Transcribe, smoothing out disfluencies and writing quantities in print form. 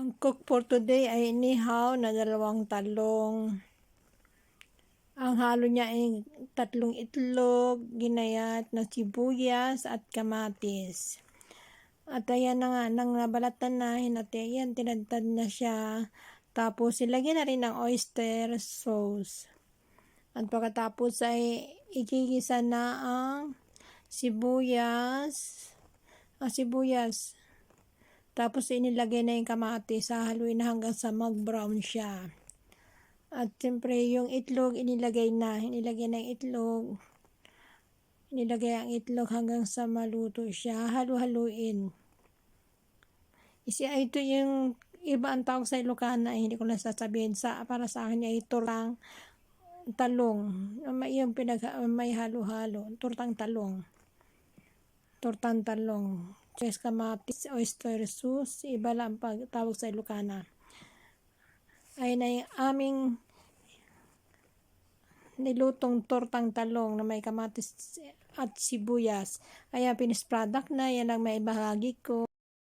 Ang cook for today ay inihaw na 2 talong. Ang halo niya ay 3 itlog, ginayat na sibuyas at kamatis. At ayan na nga, nang nabalatan na, ayan, tinadtad na siya. Tapos ilagyan na rin ng oyster sauce. At pagkatapos ay igigisa na ang sibuyas. Tapos inilagay na yung kamatis, hahaluin na hanggang sa mag-brown siya. At siyempre yung itlog inilagay na yung itlog. Inilagay ang itlog hanggang sa maluto siya, halu-haluin. Ito yung iba ang tawag sa Ilocana, hindi ko na sasabihin, para sa akin ay tortang talong. Yung may halo-halo, tortang talong. Tres kamatis, oyster sauce, iba lang pagtawag sa Ilocana. Ayun na yung aming nilutong tortang talong na may kamatis at sibuyas. Ayan, finished product na. Yan ang maibahagi ko.